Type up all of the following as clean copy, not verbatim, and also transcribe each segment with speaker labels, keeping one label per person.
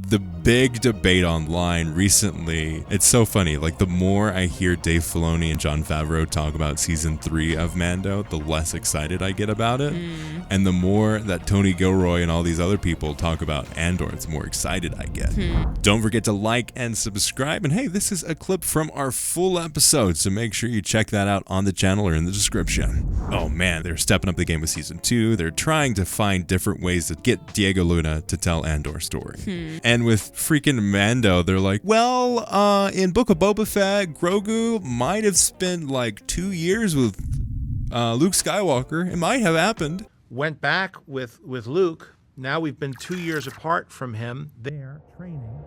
Speaker 1: the big debate online recently, it's so funny. Like, the more I hear Dave Filoni and Jon Favreau talk about season 3 of Mando, the less excited I get about it. And the more that Tony Gilroy and all these other people talk about Andor, the more excited I get. Don't forget to like and subscribe. And hey, this is a clip from our full episode, so make sure you check that out on the channel or in the description. Oh man, they're stepping up the game with season 2. They're trying to find different ways to get Diego Luna to tell Andor's story. And with freaking Mando, they're like, well, in Book of Boba Fett, Grogu might have spent like 2 years with Luke Skywalker. It might have happened.
Speaker 2: Went back with Luke. Now we've been 2 years apart from him.
Speaker 3: There training.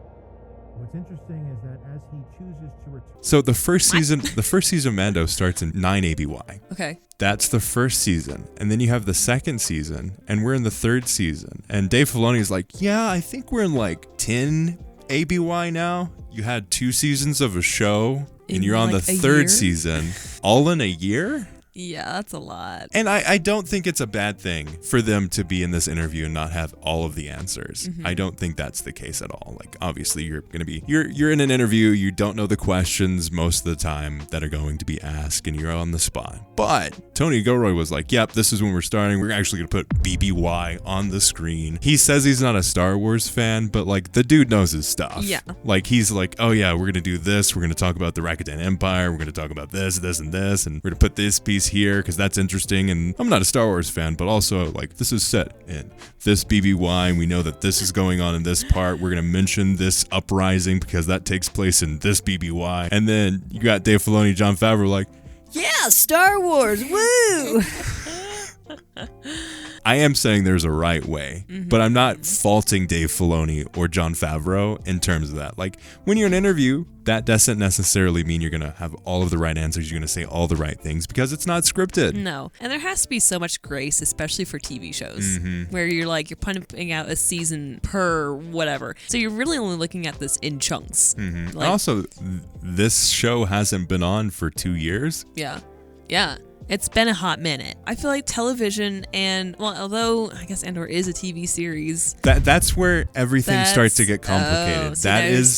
Speaker 3: What's interesting is that as he chooses to return.
Speaker 1: So the first season of Mando starts in 9 ABY.
Speaker 4: Okay.
Speaker 1: That's the first season. And then you have the second season, and we're in the third season. And Dave Filoni is like, yeah, I think we're in like 10 ABY now. You had 2 seasons of a show, and you're on
Speaker 4: like
Speaker 1: the
Speaker 4: a
Speaker 1: third
Speaker 4: year?
Speaker 1: season, all in a year?
Speaker 4: Yeah, that's a lot.
Speaker 1: And I don't think it's a bad thing for them to be in this interview and not have all of the answers. I don't think that's the case at all. Like, obviously, you're in an interview, you don't know the questions most of the time that are going to be asked, and you're on the spot. But Tony Gilroy was like, yep, this is when we're starting. We're actually going to put BBY on the screen. He says he's not a Star Wars fan, but like, the dude knows his stuff.
Speaker 4: Yeah.
Speaker 1: Like, he's like, oh yeah, we're going to do this. We're going to talk about the Rakuten Empire. We're going to talk about this, this, and this. And we're going to put this piece here because that's interesting. And I'm not a Star Wars fan, but also like, this is set in this BBY, and we know that this is going on in this part. We're going to mention this uprising because that takes place in this BBY. And then you got Dave Filoni, Jon Favreau like,
Speaker 4: Yeah, Star Wars, woo!
Speaker 1: I am saying there's a right way, but I'm not faulting Dave Filoni or Jon Favreau in terms of that. Like, when you're in an interview, that doesn't necessarily mean you're going to have all of the right answers. You're going to say all the right things because it's not scripted.
Speaker 4: No. And there has to be so much grace, especially for TV shows, where you're pumping out a season per whatever. So you're really only looking at this in chunks. Like,
Speaker 1: Also, this show hasn't been on for 2 years.
Speaker 4: Yeah. Yeah. It's been a hot minute. I feel like television and, well, although I guess Andor is a TV series.
Speaker 1: That's where everything starts to get complicated.
Speaker 4: Oh, so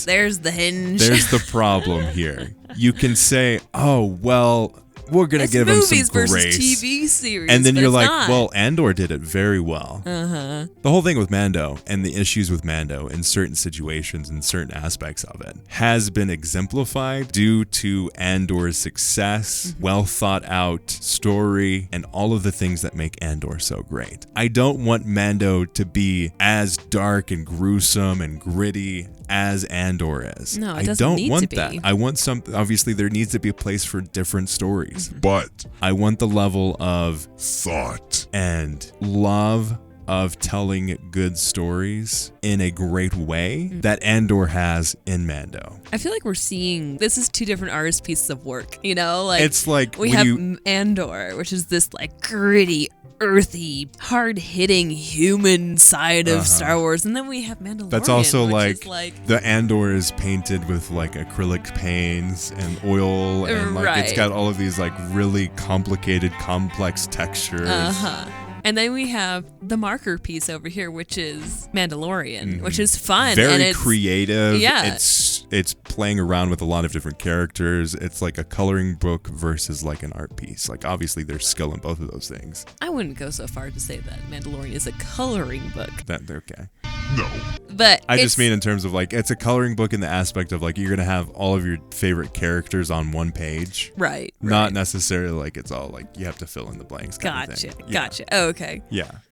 Speaker 4: there's the hinge.
Speaker 1: There's the problem here. You can say, oh, well, we're going to give them some
Speaker 4: movies versus
Speaker 1: grace.
Speaker 4: TV series.
Speaker 1: And then
Speaker 4: but
Speaker 1: you're
Speaker 4: it's
Speaker 1: like,
Speaker 4: not.
Speaker 1: well, Andor did it very well. The whole thing with Mando and the issues with Mando in certain situations and certain aspects of it has been exemplified due to Andor's success, well thought out story, and all of the things that make Andor so great. I don't want Mando to be as dark and gruesome and gritty as Andor is.
Speaker 4: No, it
Speaker 1: I
Speaker 4: doesn't
Speaker 1: don't
Speaker 4: need
Speaker 1: want
Speaker 4: to
Speaker 1: that.
Speaker 4: be.
Speaker 1: I want obviously there needs to be a place for different stories, but I want the level of thought and love of telling good stories in a great way that Andor has in Mando.
Speaker 4: I feel like we're seeing, this is 2 different artist pieces of work, you know? Like,
Speaker 1: It's like
Speaker 4: we have Andor, which is this like gritty, earthy, hard-hitting human side of Star Wars, and then we have Mandalorian.
Speaker 1: That's also
Speaker 4: which
Speaker 1: like,
Speaker 4: is
Speaker 1: the Andor is painted with like acrylic paints and oil, and like it's
Speaker 4: Right.
Speaker 1: got all of these like really complicated, complex textures.
Speaker 4: And then we have the marker piece over here, which is Mandalorian, which is fun.
Speaker 1: Very
Speaker 4: and it's
Speaker 1: creative.
Speaker 4: Yeah.
Speaker 1: It's playing around with a lot of different characters. It's like a coloring book versus like an art piece. Like, obviously there's skill in both of those things.
Speaker 4: I wouldn't go so far to say that Mandalorian is a coloring book.
Speaker 1: Okay.
Speaker 4: But
Speaker 1: I just mean in terms of like, it's a coloring book in the aspect of like, you're going to have all of your favorite characters on one page.
Speaker 4: Right.
Speaker 1: Not necessarily like it's all like you have to fill in the blanks. Kind of thing.
Speaker 4: Gotcha. Oh, okay.
Speaker 1: Yeah.